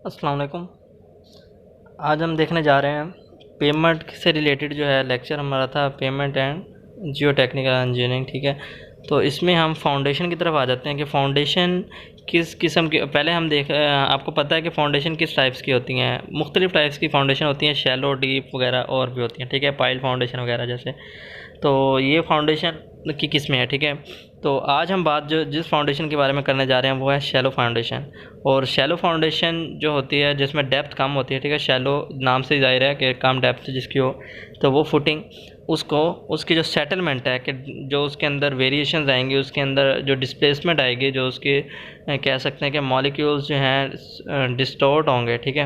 अस्सलाम वालेकुम। आज हम देखने जा रहे हैं पेमेंट से रिलेटेड जो है लेक्चर हमारा था payment and Jio technical engineering. ठीक है, तो इसमें हम फाउंडेशन की तरफ आ जाते हैं कि फ़ाउंडेशन किस किस्म की। पहले हम आपको पता है कि फ़ाउंडेशन किस टाइप्स की होती हैं। मुख्तलिफ़ टाइप्स की फ़ाउंडेशन होती हैं, शैलो, डीप वगैरह और भी होती हैं। ठीक है, पाइल फाउंडेशन वगैरह जैसे। तो ये फाउंडेशन की किस्में हैं। ठीक है, तो आज हम बात जो जिस फाउंडेशन के बारे में करने जा रहे हैं वो है शैलो फाउंडेशन। और शैलो फाउंडेशन जो होती है जिसमें डेप्थ कम होती है। ठीक है, शैलो नाम से ज़ाहिर है कि कम डेप्थ जिसकी हो, तो वो फुटिंग उसको उसकी जो सेटलमेंट है कि जो उसके अंदर वेरिएशंस आएंगी, उसके अंदर जो डिस्प्लेसमेंट आएगी, जो उसके कह सकते हैं कि मॉलिक्यूल्स जो हैं डिस्टॉर्ट होंगे। ठीक है,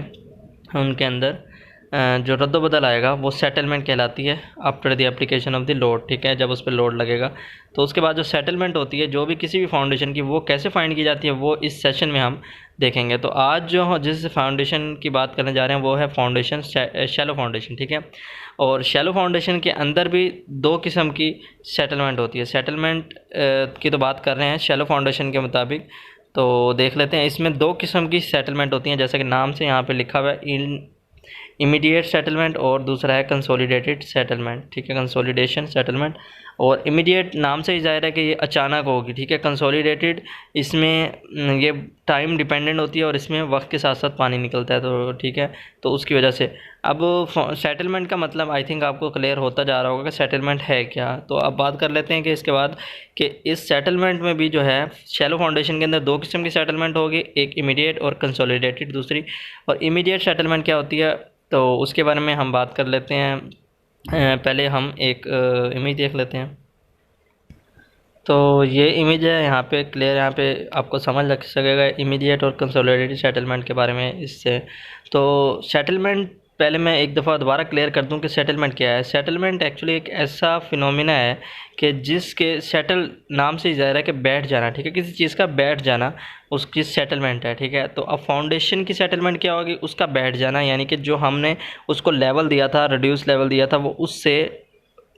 उनके अंदर जो रद्द-बदल आएगा वो सेटलमेंट कहलाती है after the application of the load. ठीक है, जब उस पर लोड लगेगा तो उसके बाद जो सेटलमेंट होती है जो भी किसी भी फाउंडेशन की, वो कैसे फाइंड की जाती है वो इस सेशन में हम देखेंगे। तो आज जो जिस फाउंडेशन की बात करने जा रहे हैं वो है फाउंडेशन शैलो फाउंडेशन। ठीक है, और शैलो फाउंडेशन के अंदर भी दो किस्म की सेटलमेंट होती है। सेटलमेंट की तो बात कर रहे हैं शैलो फाउंडेशन के मुताबिक, तो देख लेते हैं। इसमें दो किस्म की सेटलमेंट होती हैं जैसा कि नाम से यहाँ पे लिखा हुआ है, इमीडिएट सेटलमेंट और दूसरा है कंसोलिडेटेड सेटलमेंट। ठीक है, कंसोलिडेशन सेटलमेंट। और इमीडिएट नाम से ही ज़ाहिर है कि ये अचानक होगी। ठीक है, कंसोलिडेटेड इसमें ये टाइम डिपेंडेंट होती है और इसमें वक्त के साथ साथ पानी निकलता है। तो ठीक है, तो उसकी वजह से अब सेटलमेंट का मतलब आई थिंक आपको क्लियर होता जा रहा होगा कि सेटलमेंट है क्या। तो अब बात कर लेते हैं कि इसके बाद कि इस सेटलमेंट में भी जो है शैलो फाउंडेशन के अंदर दो किस्म की सेटलमेंट होगी, एक इमीडिएट और कंसोलिडेटेड दूसरी। और इमीडिएट सेटलमेंट क्या होती है तो उसके बारे में हम बात कर लेते हैं। पहले हम एक इमेज देख लेते हैं। तो ये इमेज है यहाँ पे क्लियर, यहाँ पे आपको समझ लग सकेगा इमीडिएट और कंसोलिडेटेड सेटलमेंट के बारे में इससे। तो सेटलमेंट पहले मैं एक दफ़ा दोबारा क्लियर कर दूं कि सेटलमेंट क्या है। सेटलमेंट एक्चुअली एक ऐसा फिनोमिना है कि जिसके सेटल नाम से ही ज़ाहिर है कि बैठ जाना। ठीक है, किसी चीज़ का बैठ जाना उसकी सेटलमेंट है। ठीक है, तो अब फाउंडेशन की सेटलमेंट क्या होगी, उसका बैठ जाना, यानी कि जो हमने उसको लेवल दिया था, रिड्यूस लेवल दिया था, वो उससे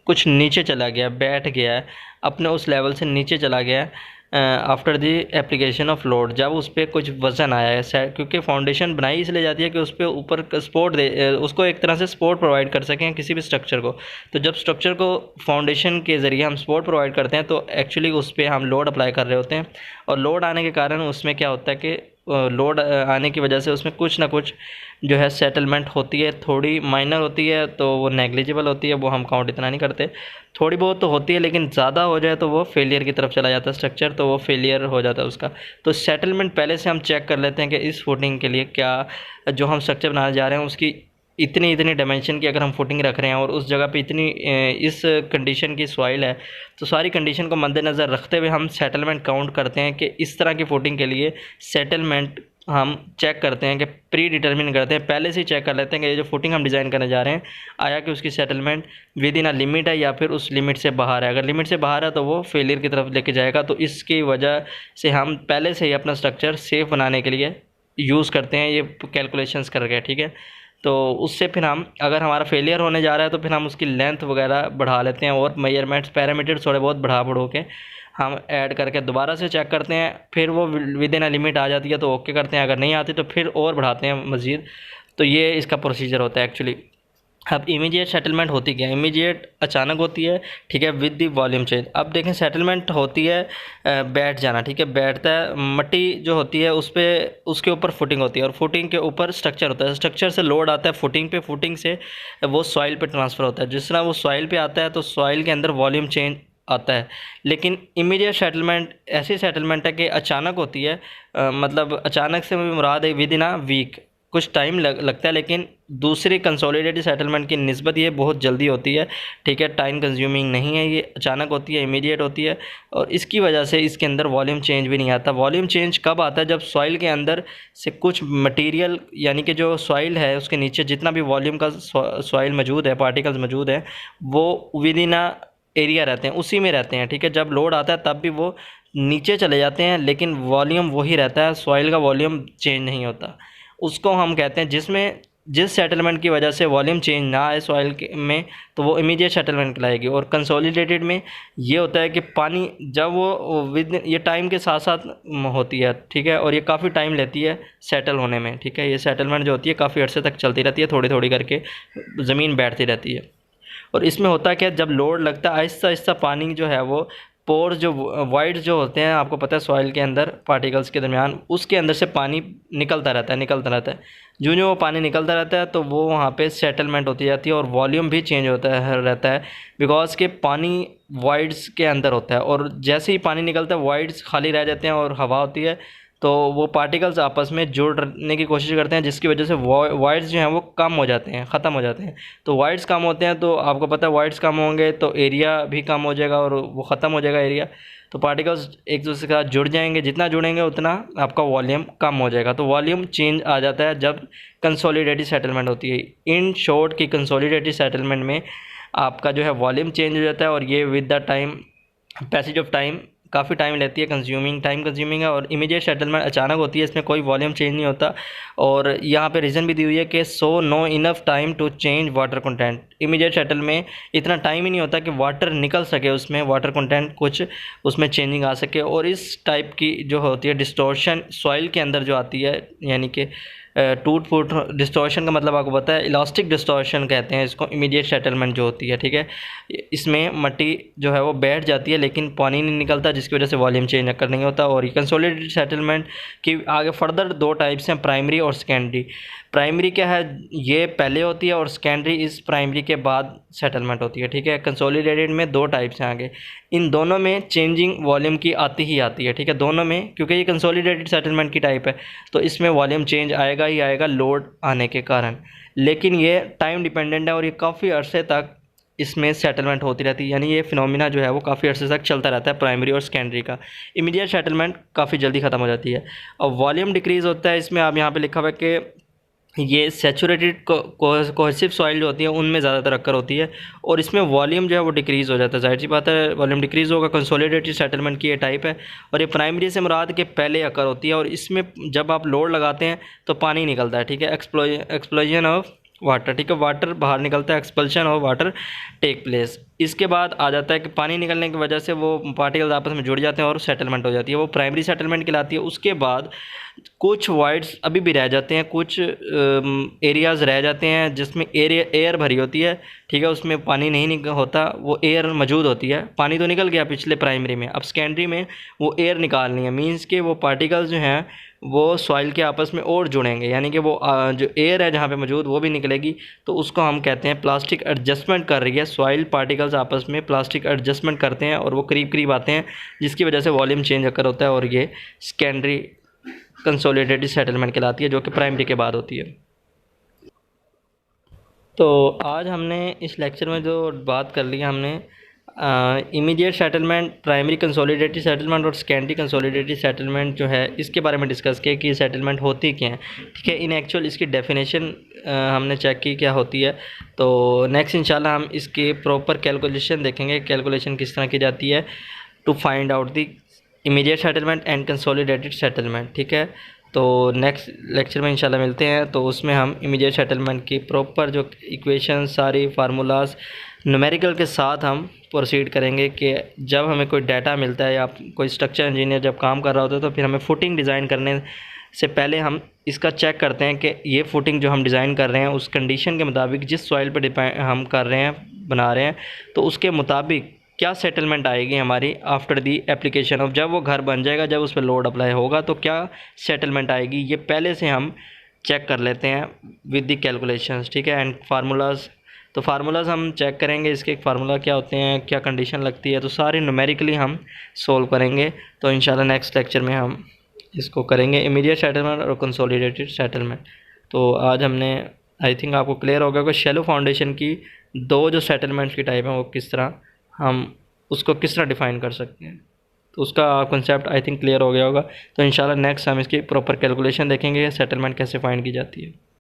कुछ नीचे चला गया, बैठ गया है, अपने उस लेवल से नीचे चला गया after the application of load, जब उस पर कुछ वज़न आया है। क्योंकि फाउंडेशन बनाई इसलिए जाती है कि उस पर ऊपर सपोर्ट दे, उसको एक तरह से सपोर्ट प्रोवाइड कर सकें किसी भी स्ट्रक्चर को। तो जब स्ट्रक्चर को फाउंडेशन के ज़रिए हम सपोर्ट प्रोवाइड करते हैं तो एक्चुअली उस पर हम लोड अप्लाई कर रहे होते हैं। और लोड आने के कारण उसमें क्या होता है कि लोड आने की वजह से उसमें कुछ ना कुछ जो है सेटलमेंट होती है, थोड़ी माइनर होती है तो वो नेग्लिजिबल होती है, वो हम काउंट इतना नहीं करते। थोड़ी बहुत तो होती है लेकिन ज़्यादा हो जाए तो वो फेलियर की तरफ चला जाता है स्ट्रक्चर, तो वो फेलियर हो जाता है उसका। तो सेटलमेंट पहले से हम चेक कर लेते हैं कि इस फुटिंग के लिए क्या जो हम स्ट्रक्चर बनाने जा रहे हैं उसकी इतनी इतनी डायमेंशन की अगर हम फुटिंग रख रहे हैं और उस जगह पे इतनी इस कंडीशन की सॉइल है, तो सारी कंडीशन को मद्देनज़र रखते हुए हम सेटलमेंट काउंट करते हैं कि इस तरह की फुटिंग के लिए सेटलमेंट हम चेक करते हैं कि प्री डिटर्मिन करते हैं, पहले से ही चेक कर लेते हैं कि ये जो फुटिंग हम डिज़ाइन करने जा रहे हैं आया कि उसकी settlement with in a limit है या फिर उस लिमिट से बाहर है। अगर लिमिट से बाहर है तो वो फेलियर की तरफ लेके जाएगा। तो इसकी वजह से हम पहले से ही अपना स्ट्रक्चर सेफ़ बनाने के लिए यूज़ करते हैं ये कैलकुलेशंस करके। ठीक है, तो उससे फिर हम अगर हमारा फेलियर होने जा रहा है तो फिर हम उसकी लेंथ वगैरह बढ़ा लेते हैं और मेजरमेंट्स पैरामीटर्स थोड़े बहुत बढ़ा बढ़ो के हम ऐड करके दोबारा से चेक करते हैं। फिर वो विद इन अ लिमिट आ जाती है तो ओके करते हैं, अगर नहीं आती तो फिर और बढ़ाते हैं मज़ीद। तो ये इसका प्रोसीजर होता है एक्चुअली। अब इमीडिएट सेटलमेंट होती क्या है, इमीडिएट अचानक होती है। ठीक है, विद द वॉल्यूम चेंज। अब देखें सेटलमेंट होती है बैठ जाना। ठीक है, बैठता है, मट्टी जो होती है उस पर उसके ऊपर फुटिंग होती है और फुटिंग के ऊपर स्ट्रक्चर होता है, स्ट्रक्चर से लोड आता है फुटिंग पे, फुटिंग से वो सॉइल पे ट्रांसफ़र होता है। जिस तरह वो सॉइल पे आता है तो सॉइल के अंदर वॉल्यूम चेंज आता है। लेकिन इमीडिएट सेटलमेंट ऐसी सेटलमेंट है कि अचानक होती है, मतलब अचानक से मुराद है विद इन अ वीक, कुछ टाइम लगता है, लेकिन दूसरी कंसोलिडेटेड सेटलमेंट की निस्बत ये बहुत जल्दी होती है। ठीक है, टाइम कंज्यूमिंग नहीं है, ये अचानक होती है, इमीडिएट होती है। और इसकी वजह से इसके अंदर वॉल्यूम चेंज भी नहीं आता। वॉल्यूम चेंज कब आता है, जब सॉइल के अंदर से कुछ मटेरियल, यानी कि जो सॉइल है उसके नीचे जितना भी वॉल्यूम का सॉइल मौजूद है, पार्टिकल्स मौजूद हैं, वो विद इन अ एरिया रहते हैं, उसी में रहते हैं। ठीक है, जब लोड आता है तब भी वो नीचे चले जाते हैं लेकिन वॉल्यूम वही रहता है, सॉइल का वॉल्यूम चेंज नहीं होता। उसको हम कहते हैं, जिसमें जिस सेटलमेंट की वजह से वॉल्यूम चेंज ना आए सॉइल में, तो वो इमीडिएट सेटलमेंट कहलाएगी। और कंसोलिडेटेड में ये होता है कि पानी जब वो विद ये टाइम के साथ साथ होती है, ठीक है, और ये काफ़ी टाइम लेती है सेटल होने में, ठीक है। ये सेटलमेंट जो होती है काफ़ी अर्से तक चलती रहती है, थोड़ी थोड़ी करके ज़मीन बैठती रहती है। और इसमें होता क्या है, जब लोड लगता है आहिस्ता आहिस्ता पानी जो है वो पोर जो वाइड जो होते हैं, आपको पता है सॉइल के अंदर पार्टिकल्स के दरमियान, उसके अंदर से पानी निकलता रहता है। जो वो पानी निकलता रहता है तो वो वहाँ पे सेटलमेंट होती जाती है और वॉल्यूम भी चेंज होता है रहता है, बिकॉज के पानी वाइड्स के अंदर होता है। और जैसे ही पानी निकलता है वाइड्स खाली रह जाते हैं और हवा होती है, तो वो पार्टिकल्स आपस में जुड़ने की कोशिश करते हैं, जिसकी वजह से वाइड्स जो हैं वो कम हो जाते हैं, ख़त्म हो जाते हैं। तो वाइड्स कम होते हैं तो आपको पता है वाइड्स कम होंगे तो एरिया भी कम हो जाएगा और वो ख़त्म हो जाएगा एरिया, तो पार्टिकल्स एक दूसरे के साथ जुड़ जाएंगे, जितना जुड़ेंगे उतना आपका वॉल्यूम कम हो जाएगा। तो वॉल्यूम चेंज आ जाता है जब कंसोलिडेटेड सेटलमेंट होती है। इन शॉर्ट की कंसोलिडेटेड सेटलमेंट में आपका जो है वॉल्यूम चेंज हो जाता है, और ये with the time passage of time काफ़ी टाइम लेती है, टाइम कंज्यूमिंग है। और इमीडिएट सेटलमेंट अचानक होती है, इसमें कोई वॉल्यूम चेंज नहीं होता। और यहाँ पे रीज़न भी दी हुई है कि so no enough time to change water content. Immediate settle में इतना टाइम ही नहीं होता कि वाटर निकल सके, उसमें वाटर कंटेंट कुछ उसमें चेंजिंग आ सके। और इस टाइप की जो होती है डिस्टॉर्शन सॉइल के अंदर जो आती है, यानी कि टूट फूट डिस्टॉर्शन का मतलब आपको पता है, इलास्टिक डिस्टॉर्शन कहते हैं इसको, इमीडिएट सेटलमेंट जो होती है, ठीक है। इसमें मिट्टी जो है वो बैठ जाती है लेकिन पानी नहीं निकलता, जिसकी वजह से वॉल्यूम चेंज कर नहीं होता। और कंसोलिडेटेड सेटलमेंट की आगे फर्दर दो टाइप्स हैं, प्राइमरी और सेकेंडरी। प्राइमरी क्या है, ये पहले होती है, और सेकेंडरी इस प्राइमरी के बाद सेटलमेंट होती है, ठीक है। कंसोलिडेटेड में दो टाइप्स हैं आगे, इन दोनों में चेंजिंग वॉल्यूम की आती ही आती है, ठीक है, दोनों में, क्योंकि ये कंसोलिडेटेड सेटलमेंट की टाइप है तो इसमें वॉल्यूम चेंज आएगा ही आएगा लोड आने के कारण। लेकिन ये टाइम डिपेंडेंट है और ये काफ़ी अरसे तक इसमें सेटलमेंट होती रहती है, यानी ये फिनोमिना जो है वो काफ़ी अरसे तक चलता रहता है प्राइमरी और सेकेंडरी का। इमीडिएट सेटलमेंट काफ़ी जल्दी ख़त्म हो जाती है। और वॉल्यूम डिक्रीज़ होता है, इसमें आप यहाँ पे लिखा हुआ है कि ये सैचुरेटेड कोहेसिव सॉइल जो होती है उनमें ज़्यादातर अक्कर होती है, और इसमें वॉल्यूम जो है वो डिक्रीज़ हो जाता है। जाहिर सी बात है वॉल्यूम डिक्रीज़ होगा, कंसोलिडेटेड सेटलमेंट की ये टाइप है। और ये प्राइमरी से मुराद के पहले अक्कर होती है, और इसमें जब आप लोड लगाते हैं तो पानी निकलता है, ठीक है, एक्सप्लोजन ऑफ वाटर, ठीक है, वाटर बाहर निकलता है, expulsion of water take place. इसके बाद आ जाता है कि पानी निकलने की वजह से वो पार्टिकल्स आपस में जुड़ जाते हैं और सेटलमेंट हो जाती है, वो प्राइमरी सेटलमेंट कहलाती है। उसके बाद कुछ वाइड्स अभी भी रह जाते हैं, कुछ एरियाज़ रह जाते हैं जिसमें एयर भरी होती है, ठीक है, उसमें पानी नहीं होता, वो एयर मौजूद होती है, पानी तो निकल गया पिछले प्राइमरी में, अब सेकेंडरी में वो एयर निकालनी है, मींस के वो पार्टिकल्स जो हैं वो सॉइल के आपस में और जुड़ेंगे, यानी कि वो जो एयर है जहाँ पे मौजूद वो भी निकलेगी, तो उसको हम कहते हैं प्लास्टिक एडजस्टमेंट कर रही है, सॉइल पार्टिकल्स आपस में प्लास्टिक एडजस्टमेंट करते हैं और वो करीब करीब आते हैं, जिसकी वजह से वॉल्यूम चेंज अकर होता है, और ये सेकेंडरी कंसोलिडेटेड सेटलमेंट कहलाती है, जो कि प्राइमरी के बाद होती है। तो आज हमने इस लेक्चर में जो बात कर ली हमने immediate settlement, primary consolidated settlement और सेकेंडरी कंसोलिडेटेड सेटलमेंट जो है इसके बारे में डिस्कस किया कि सेटलमेंट होती क्या है, ठीक है। इन एक्चुअल इसकी डेफिनेशन हमने चेक की क्या होती है। तो नेक्स्ट इंशाल्लाह हम इसकी प्रॉपर कैलकुलेशन देखेंगे, कैलकुलेशन किस तरह की जाती है to find out the immediate settlement and consolidated settlement, ठीक है। तो नेक्स्ट लेक्चर में इंशाल्लाह मिलते हैं, तो उसमें हम इमीडिएट सेटलमेंट की प्रॉपर जो इक्वेशन सारी फार्मूलाज न्यूमेरिकल के साथ हम प्रोसीड करेंगे कि जब हमें कोई डाटा मिलता है या कोई स्ट्रक्चर इंजीनियर जब काम कर रहा होता है तो फिर हमें फुटिंग डिज़ाइन करने से पहले हम इसका चेक करते हैं कि ये फुटिंग जो हम डिज़ाइन कर रहे हैं उस कंडीशन के मुताबिक, जिस सॉइल पर डिपेंड हम कर रहे हैं बना रहे हैं, तो उसके मुताबिक क्या सेटलमेंट आएगी हमारी आफ्टर दी एप्लीकेशन ऑफ, जब वो घर बन जाएगा, जब उस पर लोड अप्लाई होगा तो क्या सेटलमेंट आएगी, ये पहले से हम चेक कर लेते हैं विद दी कैलकुलेशंस, ठीक है। एंड फार्मूलाज, तो फार्मूलाज हम चेक करेंगे इसके फार्मूला क्या होते हैं, क्या कंडीशन लगती है, तो सारे न्यूमेरिकली हम सोल्व करेंगे। तो इंशाल्लाह नेक्स्ट लेक्चर में हम इसको करेंगे इमीडिएट सेटलमेंट और कंसोलिडेटेड सेटलमेंट। तो आज हमने आई थिंक आपको क्लियर हो गया कि शैलो फाउंडेशन की दो जो सेटलमेंट्स की टाइप हैं वो किस तरह हम उसको किस तरह डिफ़ाइन कर सकते हैं, तो उसका कॉन्सेप्ट आई थिंक क्लियर हो गया होगा। तो इंशाल्लाह नेक्स्ट हम इसकी प्रॉपर कैलकुलेशन देखेंगे सेटलमेंट कैसे फाइंड की जाती है।